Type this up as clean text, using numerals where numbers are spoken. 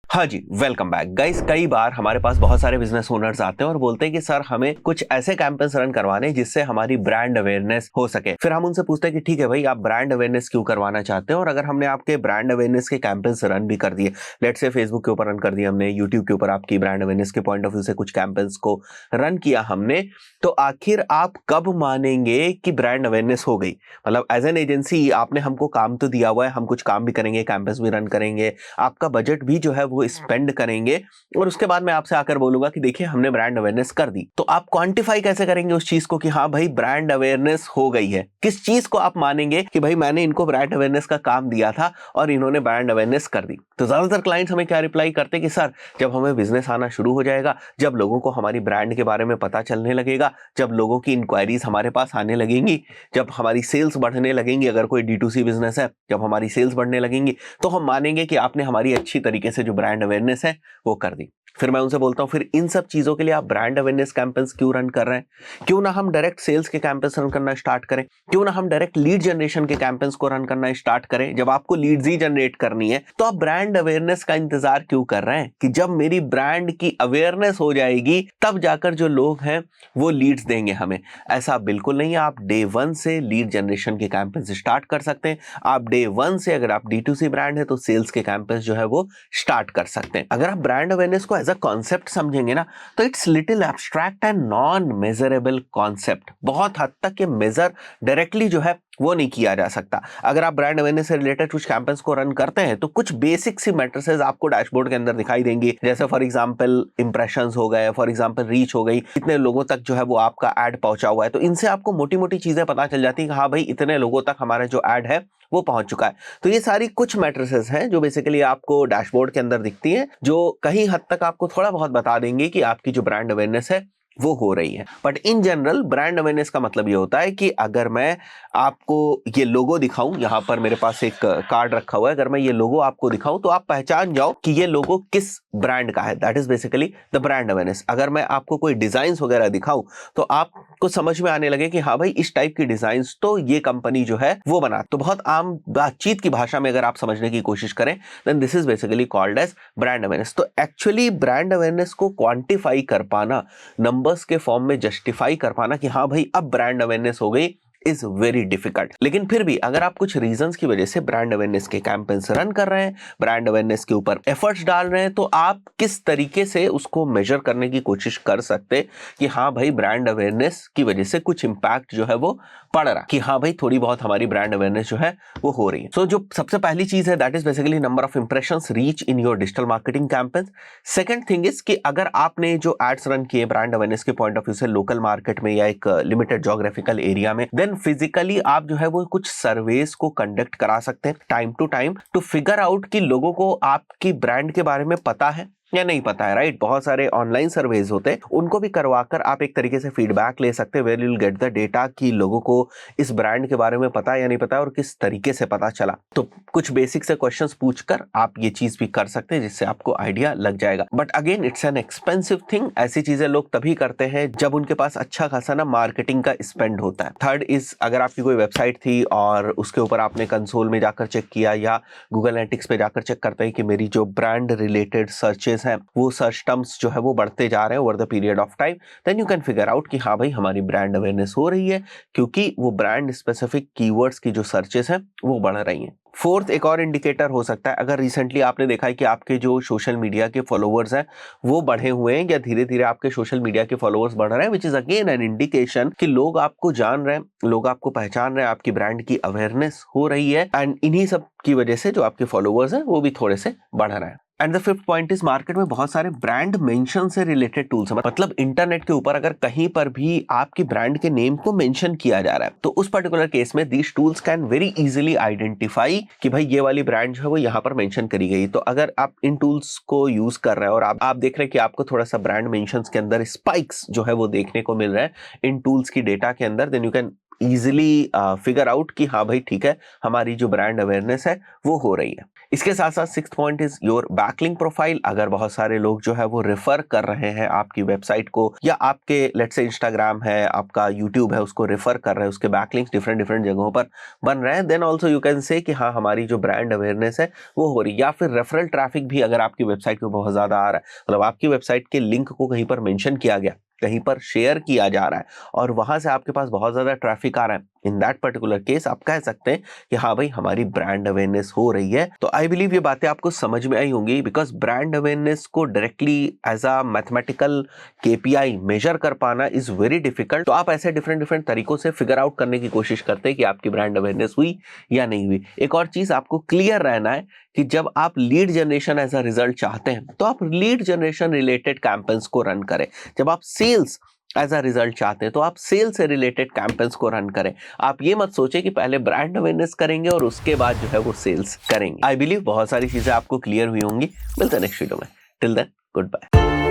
हाँ जी, welcome back guys. कई बार हमारे पास बहुत सारे बिजनेस ओनर्स आते हैं और बोलते हैं कि सर हमें कुछ ऐसे कैंपेन्स रन करवाने जिससे हमारी ब्रांड अवेयरनेस हो सके। फिर हम उनसे पूछते हैं कि ठीक है भाई, आप ब्रांड अवेयरनेस क्यों करवाना चाहते हैं। और अगर हमने आपके ब्रांड अवेयरनेस के कैंपेन्स रन भी कर दिए, लेट्स से फेसबुक के ऊपर रन कर दिया हमने, यूट्यूब के ऊपर आपकी ब्रांड अवेयरनेस के पॉइंट ऑफ व्यू से कुछ कैंपेन्स को रन किया हमने, तो आखिर आप कब मानेंगे कि ब्रांड अवेयरनेस हो गई। मतलब एज एन एजेंसी आपने हमको काम तो दिया हुआ है, हम कुछ काम भी करेंगे, कैंपेन्स भी रन करेंगे, आपका बजट भी जो है वो स्पेंड करेंगे, और उसके बाद मैं आपसे आकर बोलूंगा कि देखिए हमने ब्रांड अवेयरनेस कर दी। तो आप क्वांटिफाई कैसे करेंगे उस चीज को कि हाँ भाई ब्रांड अवेयरनेस हो गई है। किस चीज को आप मानेंगे कि भाई मैंने इनको ब्रांड अवेयरनेस का काम दिया था और इन्होंने ब्रांड अवेयरनेस कर दी। तो ज्यादातर क्लाइंट्स हमें क्या रिप्लाई करते हैं कि सर जब हमें बिजनेस आना शुरू हो जाएगा, जब लोगों को हमारी ब्रांड के बारे में पता चलने लगेगा, जब लोगों की इंक्वायरीज हमारे पास आने लगेंगी, जब हमारी सेल्स बढ़ने लगेंगी, अगर कोई D2C बिजनेस है, जब हमारी सेल्स बढ़ने लगेंगी, तो हम मानेंगे कि आपने हमारी अच्छी तरीके से जो ब्रांड अवेयरनेस है वो कर दी। फिर मैं उनसे बोलता हूं, फिर इन सब चीजों के लिए आप ब्रांड अवेयरनेस कैंपेन्स क्यों रन कर रहे हैं। क्यों ना हम डायरेक्ट सेल्स के कैंपेन्स रन करना स्टार्ट करें, क्यों ना हम डायरेक्ट लीड जनरेशन के कैंपेन्स को रन करना स्टार्ट करें। जब आपको लीड्स ही जनरेट करनी है तो आप ब्रांड अवेयरनेस का इंतजार क्यों कर रहे हैं कि जब मेरी ब्रांड की अवेयरनेस हो जाएगी तब जाकर जो लोग हैं वो लीड्स देंगे हमें। ऐसा बिल्कुल नहीं है। आप डे वन से लीड जनरेशन के कैंपेन्स स्टार्ट कर सकते हैं। आप डे वन से, अगर आप D2C ब्रांड है तो सेल्स के कैंपेन्स जो है वो स्टार्ट कर सकते हैं। अगर आप ब्रांड अवेयरनेस को एज अ कॉन्सेप्ट समझेंगे ना, तो it's little abstract and non measurable concept. बहुत हद तक ये मेजर डायरेक्टली जो है वो नहीं किया जा सकता। अगर आप ब्रांड अवेयरनेस से रिलेटेड कुछ कैंपेन्स को रन करते हैं तो कुछ बेसिक सी मैट्रिसेस आपको डैशबोर्ड के अंदर दिखाई देंगी, जैसे फॉर एग्जांपल इंप्रेशंस हो गए, फॉर एग्जांपल रीच हो गई, कितने लोगों तक जो है वो आपका ऐड पहुंचा हुआ है। तो इनसे आपको मोटी मोटी चीजें पता चल जाती है कि हाँ भाई इतने लोगों तक हमारा जो ऐड है वो पहुंच चुका है। तो ये सारी कुछ मैट्रिसेस हैं जो बेसिकली आपको डैशबोर्ड के अंदर दिखती हैं, जो कहीं हद तक आपको थोड़ा बहुत बता देंगे कि आपकी जो ब्रांड अवेयरनेस है वो हो रही है। But in general brand awareness का मतलब ये होता है कि अगर मैं आपको ये लोगो दिखाऊं, यहां पर मेरे पास एक कार्ड रखा हुआ है, अगर मैं ये लोगो आपको दिखाऊं तो आप पहचान जाओ कि ये लोगो किस ब्रांड का है। That is basically the brand awareness. अगर मैं आपको कोई डिजाइन्स वगैरह दिखाऊं तो आपको समझ में आने लगे कि हाँ भाई इस टाइप की डिजाइन्स तो ये कंपनी जो है वो बना। तो बहुत आम बातचीत की भाषा में अगर आप समझने की कोशिश करें then this is basically called as brand awareness. तो एक्चुअली ब्रांड अवेयरनेस को क्वांटिफाई कर पाना, नंबर्स के फॉर्म में जस्टिफाई कर पाना कि हाँ भाई अब ब्रांड अवेयरनेस हो गई, इज वेरी डिफिकल्ट। लेकिन फिर भी अगर आप कुछ रीजंस की वजह से ब्रांड अवेयरनेस के कैंपेन्स रन कर रहे हैं, ब्रांड अवेयरनेस के ऊपर एफर्ट्स डाल रहे हैं, तो आप किस तरीके से उसको मेजर करने की कोशिश कर सकते कि हाँ भाई ब्रांड अवेयरनेस की वजह से कुछ इंपैक्ट जो है वो पड़ रहा, कि हाँ भाई थोड़ी बहुत हमारी ब्रांड अवेयरनेस जो है वो हो रही है। सो जो सबसे पहली चीज है that is basically number of impressions reach in your digital marketing campaigns. Second thing is कि अगर आपने जो एड्स रन किए ब्रांड अवेयरनेस के पॉइंट ऑफ व्यू से लोकल मार्केट में या एक लिमिटेड ज्योग्राफिकल एरिया में, देन फिजिकली आप जो है वो कुछ सर्वेस को कंडक्ट करा सकते हैं time to time to figure out कि लोगों को आपकी ब्रांड के बारे में पता है या नहीं पता है। राइट, बहुत सारे ऑनलाइन सर्वेज होते हैं, उनको भी करवाकर आप एक तरीके से फीडबैक ले सकते हैं where you will get the data कि लोगों को इस ब्रांड के बारे में पता है या नहीं पता है और किस तरीके से पता चला। तो कुछ बेसिक से क्वेश्चंस पूछकर आप ये चीज भी कर सकते हैं जिससे आपको आइडिया लग जाएगा। But again it's an expensive thing. ऐसी चीजें लोग तभी करते हैं जब उनके पास अच्छा खासा ना मार्केटिंग का स्पेंड होता है। थर्ड इज, अगर आपकी कोई वेबसाइट थी और उसके ऊपर आपने कंसोल में जाकर चेक किया या गूगल एनालिटिक्स पे जाकर चेक करते हैं कि मेरी जो ब्रांड रिलेटेड सर्चेस हैं वो सर्च टर्म्स जो है वो बढ़ते जा रहे हैं over the period of time, then you can figure out कि हाँ भाई हमारी ब्रांड अवेयरनेस हो रही है, क्योंकि वो ब्रांड स्पेसिफिक कीवर्ड्स की जो सर्चेस हैं वो बढ़ रही हैं। फोर्थ एक और इंडिकेटर हो सकता है, अगर रिसेंटली आपने देखा है कि आपके जो सोशल मीडिया के फॉलोअर्स हैं वो बढ़े हुए हैं या धीरे धीरे आपके सोशल मीडिया के फॉलोअर्स बढ़ रहे हैं, which is again an indication कि लोग आपको जान रहे हैं, लोग आपको पहचान रहे हैं, आपकी ब्रांड की अवेयरनेस हो रही है, एंड इन्हीं सब की वजह से जो आपके फॉलोअर्स हैं वो भी थोड़े से बढ़ रहे हैं। And the fifth point is, market में बहुत सारे ब्रांड मेंशन से रिलेटेड टूल्स हैं। मतलब इंटरनेट के ऊपर अगर कहीं पर भी आपकी ब्रांड के नेम को मेंशन किया जा रहा है तो उस पर्टिकुलर केस में these tools can very easily identify कि भाई ये वाली ब्रांड जो है वो यहाँ पर मेंशन करी गई। तो अगर आप इन टूल्स को यूज कर रहे हैं और आप देख रहे हैं कि आपको थोड़ा सा ब्रांड मेंशंस के अंदर स्पाइक्स जो है वो देखने को मिल रहा है इन टूल्स की डेटा के अंदर, then you can easily figure out कि हाँ भाई ठीक है, हमारी जो ब्रांड अवेयरनेस है वो हो रही है। इसके साथ साथ 6th point is your backlink profile. अगर बहुत सारे लोग जो है वो रेफर कर रहे हैं आपकी वेबसाइट को, या आपके लेट्स से इंस्टाग्राम है, आपका यूट्यूब है, उसको रेफर कर रहे हैं, उसके बैकलिंक्स डिफरेंट डिफरेंट जगहों पर बन रहे हैं, then also you can say कि हाँ हमारी जो ब्रांड अवेयरनेस है वो हो रही है। या फिर रेफरल ट्रैफिक भी अगर आपकी वेबसाइट पे बहुत ज्यादा आ रहा है, मतलब आपकी वेबसाइट के लिंक को कहीं पर मेंशन किया गया, कहीं पर शेयर किया जा रहा है और वहां से आपके पास बहुत ज्यादा ट्रैफिक आ रहा है, इन दैट पर्टिकुलर केस आप कह सकते हैं कि हाँ भाई हमारी ब्रांड अवेयरनेस हो रही है। तो आई बिलीव ये बातें आपको समझ में आई होंगी, बिकॉज ब्रांड अवेयरनेस को directly as a mathematical KPI measure कर पाना इज वेरी डिफिकल्ट। तो आप ऐसे डिफरेंट डिफरेंट तरीकों से फिगर आउट करने की कोशिश करते हैं कि आपकी ब्रांड अवेयरनेस हुई या नहीं हुई। एक और चीज आपको क्लियर रहना है कि जब आप lead generation as a result चाहते हैं तो आप लीड जनरेशन रिलेटेड कैंपेन्स को रन करें। जब आप सेल्स एज अ रिजल्ट चाहते हैं तो आप सेल से रिलेटेड कैंपेन्स को रन करें। आप ये मत सोचे कि पहले ब्रांड अवेयरनेस करेंगे और उसके बाद जो है वो सेल्स करेंगे। आई बिलीव बहुत सारी चीजें आपको क्लियर हुई होंगी। मिलते हैं नेक्स्ट वीडियो में। Till then good bye.